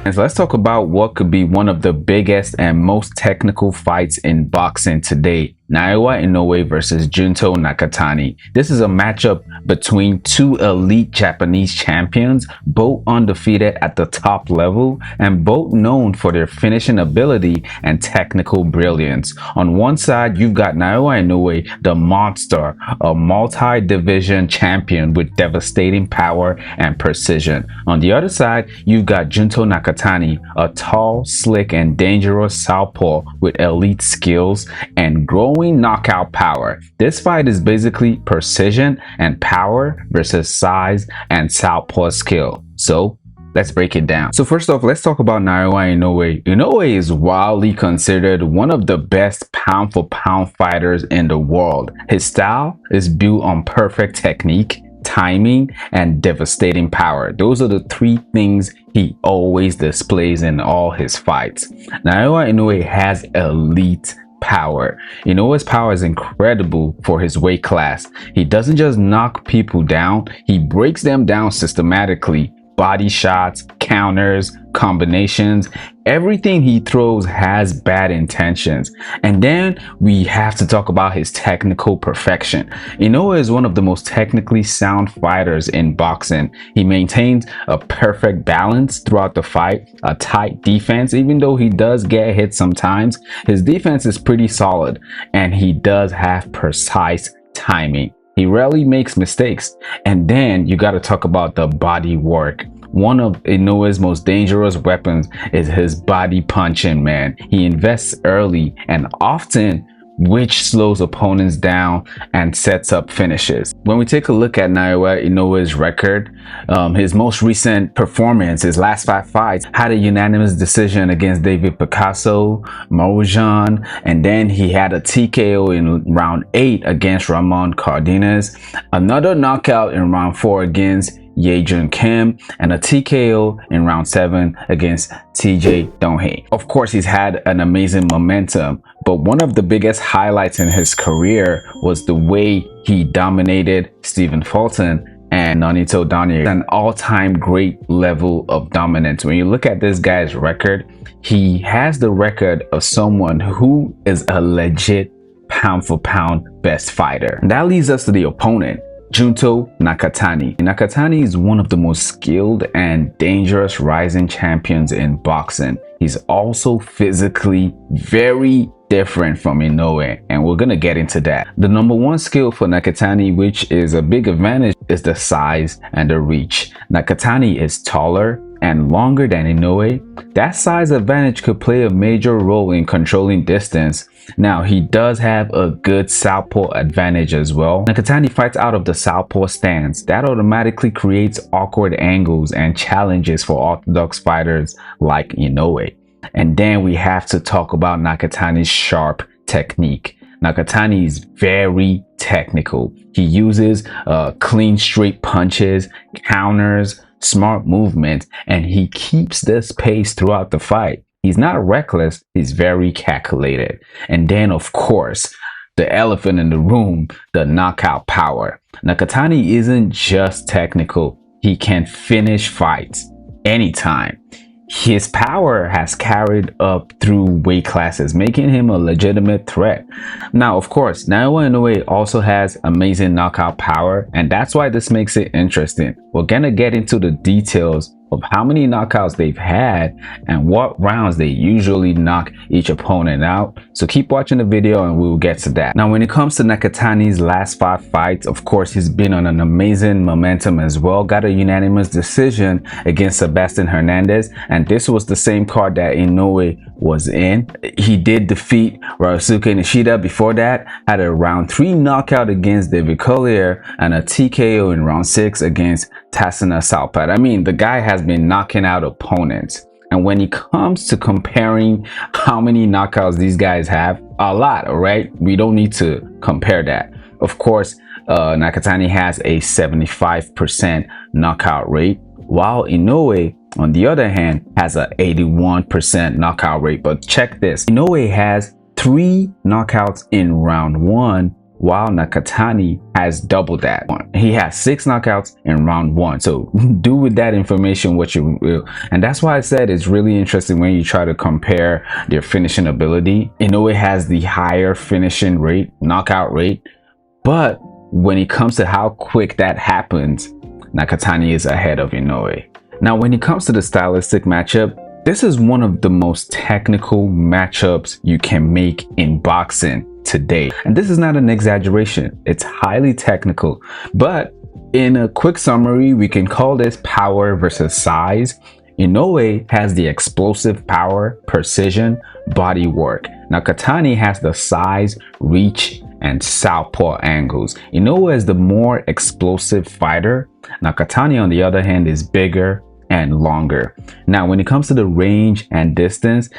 And so let's talk about what could be one of the biggest and most technical fights in boxing today. Naoya Inoue versus Junto Nakatani. This is a matchup between two elite Japanese champions, both undefeated at the top level and both known for their finishing ability and technical brilliance. On one side, you've got Naoya Inoue, the monster, a multi-division champion with devastating power and precision. On the other side, you've got Junto Nakatani, a tall, slick, and dangerous southpaw with elite skills and growing knockout power. This fight is basically precision and power versus size and southpaw skill. So let's break it down. So first off, let's talk about Naoya Inoue. Inoue is widely considered one of the best pound for pound fighters in the world. His style is built on perfect technique, timing, and devastating power. Those are the three things he always displays in all his fights. Naoya Inoue has elite power. Inoue's power is incredible for his weight class. He doesn't just knock people down, he breaks them down systematically. Body shots, counters, combinations, everything he throws has bad intentions. And then we have to talk about his technical perfection. Inoue is one of the most technically sound fighters in boxing. He maintains a perfect balance throughout the fight, a tight defense. Even though he does get hit sometimes, his defense is pretty solid, and he does have precise timing. He rarely makes mistakes. And then you got to talk about the body work. One of Inoue's most dangerous weapons is his body punching, man. He invests early and often, which slows opponents down and sets up finishes. When we take a look at Naoya Inoue's record, his most recent performance, his last 5 fights, had a unanimous decision against David Picasso, Mojan, and then he had a TKO in round 8 against Ramon Cardenas, another knockout in round 4 against Yejun Kim, and a TKO in round 7 against TJ Donhei. Of course, he's had an amazing momentum, but one of the biggest highlights in his career was the way he dominated Stephen Fulton and Nonito Donaire. An all-time great level of dominance. When you look at this guy's record, he has the record of someone who is a legit pound for pound best fighter. And that leads us to the opponent, Junto Nakatani. Nakatani is one of the most skilled and dangerous rising champions in boxing. He's also physically very different from Inoue, and we're gonna get into that. The number one skill for Nakatani, which is a big advantage, is the size and the reach. Nakatani is taller and longer than Inoue. That size advantage could play a major role in controlling distance. Now, he does have a good southpaw advantage as well. Nakatani fights out of the southpaw stance. That automatically creates awkward angles and challenges for orthodox fighters like Inoue. And then we have to talk about Nakatani's sharp technique. Nakatani is very technical. He uses clean straight punches, counters, smart movement, and he keeps this pace throughout the fight. He's not reckless, he's very calculated. And then, of course, the elephant in the room, the knockout power. Nakatani isn't just technical, he can finish fights anytime. His power has carried up through weight classes, making him a legitimate threat. Now, of course, Naoya Inoue also has amazing knockout power, and that's why this makes it interesting. We're gonna get into the details of how many knockouts they've had and what rounds they usually knock each opponent out. So keep watching the video and we'll get to that. Now, when it comes to Nakatani's last 5 fights, of course, he's been on an amazing momentum as well. Got a unanimous decision against Sebastian Hernandez, and this was the same card that Inoue was in. He did defeat Ryosuke Nishida before that, had a round 3 knockout against David Collier, and a TKO in round 6 against Tassina Salpat. I mean, the guy has been knocking out opponents. And when it comes to comparing how many knockouts these guys have, a lot, all right? We don't need to compare that. Of course, Nakatani has a 75% knockout rate, while Inoue, on the other hand, has a 81% knockout rate. But check this, Inoue has 3 knockouts in round 1, while Nakatani has double that. He has 6 knockouts in round 1. So do with that information what you will. And that's why I said it's really interesting when you try to compare their finishing ability. Inoue has the higher finishing rate, knockout rate, but when it comes to how quick that happens, Nakatani is ahead of Inoue. Now, when it comes to the stylistic matchup, this is one of the most technical matchups you can make in boxing today. And this is not an exaggeration. It's highly technical. But in a quick summary, we can call this power versus size. Inoue has the explosive power, precision, body work. Nakatani has the size, reach, and southpaw angles. Inoue is the more explosive fighter. Nakatani, on the other hand, is bigger and longer. Now, when it comes to the range and distance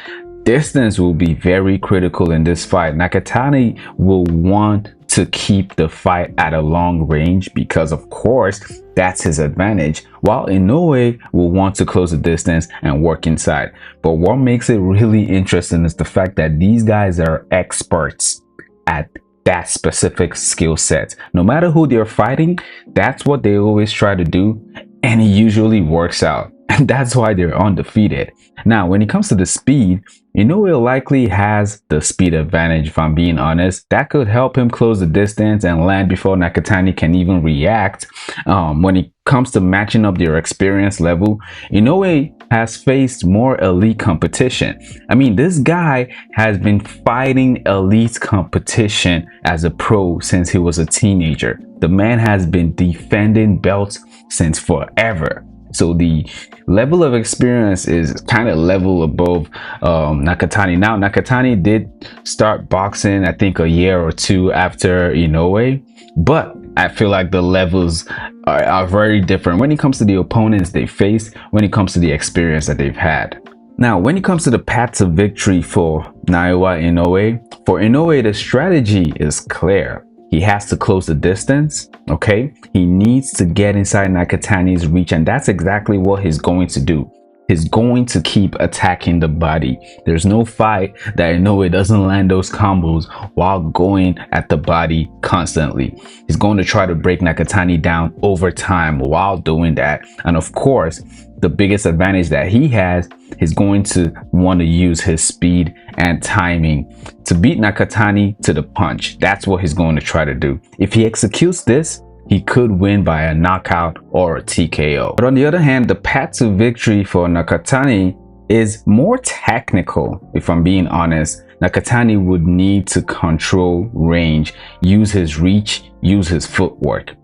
will be very critical in this fight. Nakatani will want to keep the fight at a long range because, of course, that's his advantage, while Inoue will want to close the distance and work inside. But what makes it really interesting is the fact that these guys are experts at that specific skill set. No matter who they're fighting, that's what they always try to do, and it usually works out. And that's why they're undefeated. Now, when it comes to the speed, Inoue likely has the speed advantage, if I'm being honest. That could help him close the distance and land before Nakatani can even react. When it comes to matching up their experience level, Inoue has faced more elite competition. I mean, this guy has been fighting elite competition as a pro since he was a teenager. The man has been defending belts since forever. So the level of experience is kind of level above Nakatani. Now, Nakatani did start boxing, I think, a year or two after Inoue, but I feel like the levels are very different when it comes to the opponents they face, when it comes to the experience that they've had. Now, when it comes to the path to victory for Naoya Inoue, for Inoue, the strategy is clear. He has to close the distance, okay? He needs to get inside Nakatani's reach, and that's exactly what he's going to do. He's going to keep attacking the body. There's no fight that Inoue doesn't land those combos while going at the body constantly. He's going to try to break Nakatani down over time while doing that. And of course, the biggest advantage that he has is going to want to use his speed and timing to beat Nakatani to the punch. That's what he's going to try to do. If he executes this, he could win by a knockout or a TKO. But on the other hand, the path to victory for Nakatani is more technical, if I'm being honest. Nakatani would need to control range, use his reach, use his footwork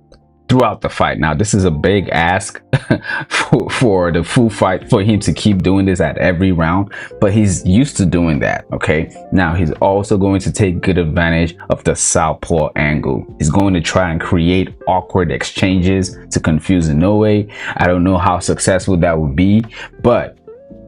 throughout the fight. Now, this is a big ask for the full fight, for him to keep doing this at every round, but he's used to doing that, okay? Now, he's also going to take good advantage of the southpaw angle. He's going to try and create awkward exchanges to confuse Inoue. I don't know how successful that would be, but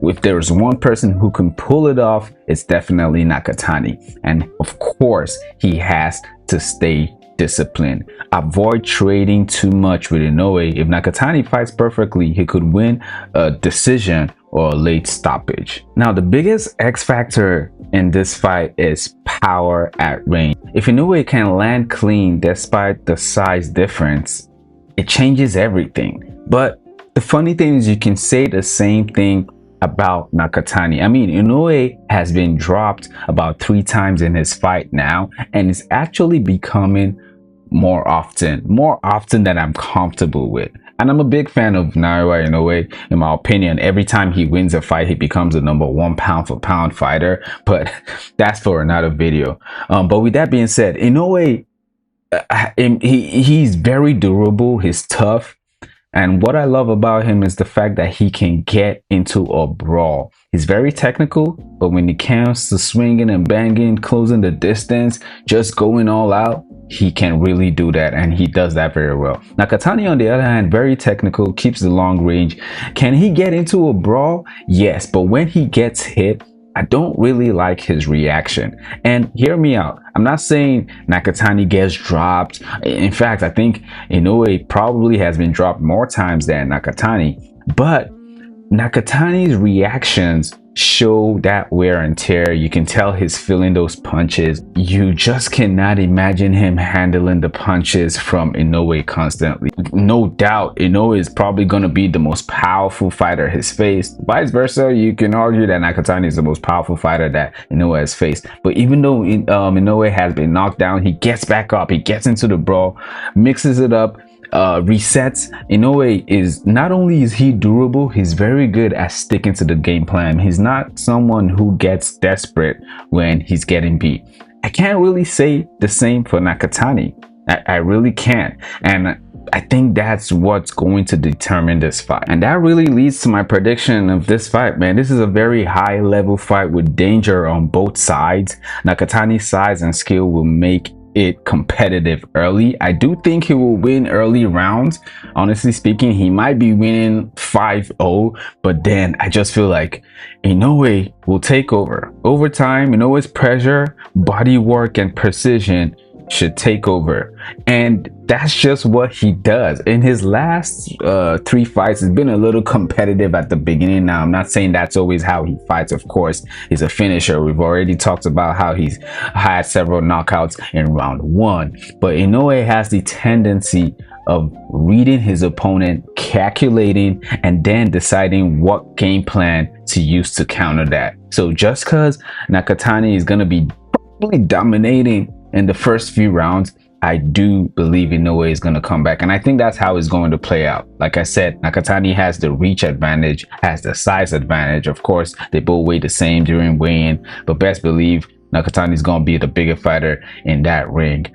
if there's one person who can pull it off, it's definitely Nakatani. And of course, he has to stay disciplined. Avoid trading too much with Inoue. If Nakatani fights perfectly, he could win a decision or a late stoppage. Now, the biggest X factor in this fight is power at range. If Inoue can land clean despite the size difference, it changes everything. But the funny thing is, you can say the same thing about Nakatani. I mean, Inoue has been dropped about 3 times in his fight now, and it's actually becoming more often than I'm comfortable with. And I'm a big fan of Naoya Inoue. In my opinion, every time he wins a fight, he becomes the #1 pound for pound fighter, but that's for another video. But with that being said, Inoue, he's very durable, he's tough. And what I love about him is the fact that he can get into a brawl. He's very technical, but when it comes to swinging and banging, closing the distance, just going all out, he can really do that, and he does that very well. Nakatani, on the other hand, very technical, keeps the long range. Can he get into a brawl? Yes, but when he gets hit, I don't really like his reaction. And hear me out, I'm not saying Nakatani gets dropped. In fact, I think Inoue probably has been dropped more times than Nakatani, but Nakatani's reactions show that wear and tear. You can tell he's feeling those punches. You just cannot imagine him handling the punches from Inoue constantly. No doubt Inoue is probably going to be the most powerful fighter he's faced. Vice versa, you can argue that Nakatani is the most powerful fighter that Inoue has faced. But even though Inoue has been knocked down, he gets back up, he gets into the brawl, mixes it up, resets. Inoue is not only is he durable, he's very good at sticking to the game plan. He's not someone who gets desperate when he's getting beat. I can't really say the same for Nakatani. I really can't. And I think that's what's going to determine this fight. And that really leads to my prediction of this fight, man. This is a very high level fight with danger on both sides. Nakatani's size and skill will make it competitive early. I do think he will win early rounds. Honestly speaking, he might be winning 5-0, but then I just feel like Inoue will take over. Over time, Inoue's pressure, body work, and precision should take over, and that's just what he does. In his last 3 fights, it's been a little competitive at the beginning. Now, I'm not saying that's always how he fights. Of course, he's a finisher. We've already talked about how he's had several knockouts in round 1, but Inoue has the tendency of reading his opponent, calculating, and then deciding what game plan to use to counter that. So just because Nakatani is going to be probably dominating in the first few rounds, I do believe Inoue is going to come back, and I think that's how it's going to play out. Like I said, Nakatani has the reach advantage, has the size advantage. Of course, they both weigh the same during weigh-in, but best believe Nakatani is going to be the bigger fighter in that ring.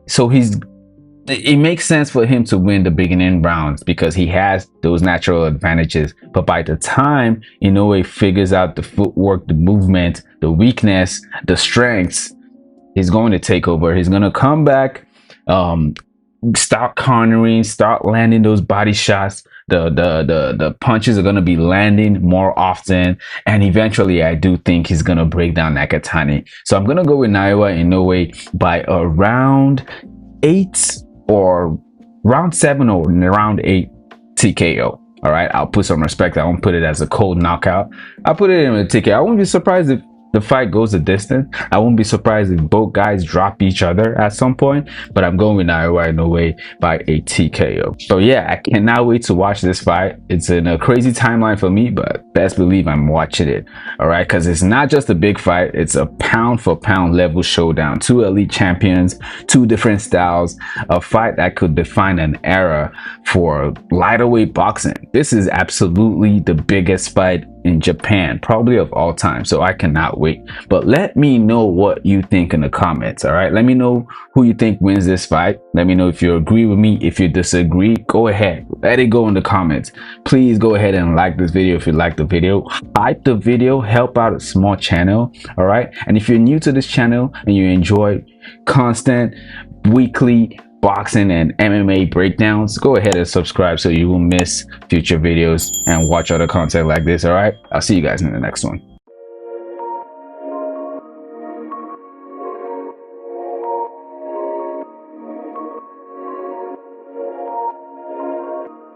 So it makes sense for him to win the beginning rounds because he has those natural advantages. But by the time Inoue figures out the footwork, the movement, the weakness, the strengths, he's going to take over. He's going to come back, start cornering, start landing those body shots. The punches are going to be landing more often, and eventually I do think he's going to break down Nakatani. So I'm going to go with Naoya Inoue by around 8 or round 7 or round 8 TKO. All right, I'll put some respect. I won't put it as a cold knockout. I'll put it in a TKO. I won't be surprised if the fight goes a distance. I won't be surprised if both guys drop each other at some point, but I'm going with Naoya Inoue by a TKO. So yeah, I cannot wait to watch this fight. It's in a crazy timeline for me, but best believe I'm watching it. All right, because it's not just a big fight, it's a pound for pound level showdown. 2 elite champions, 2 different styles, a fight that could define an era for lighterweight boxing. This is absolutely the biggest fight in Japan, probably of all time, so I cannot wait. But let me know what you think in the comments. All right, let me know who you think wins this fight. Let me know if you agree with me. If you disagree, go ahead, let it go in the comments. Please go ahead and like this video if you like the video, hype the video, help out a small channel. All right, and if you're new to this channel and you enjoy constant weekly boxing and MMA breakdowns, go ahead and subscribe so you won't miss future videos and watch other content like this. All right, I'll see you guys in the next one.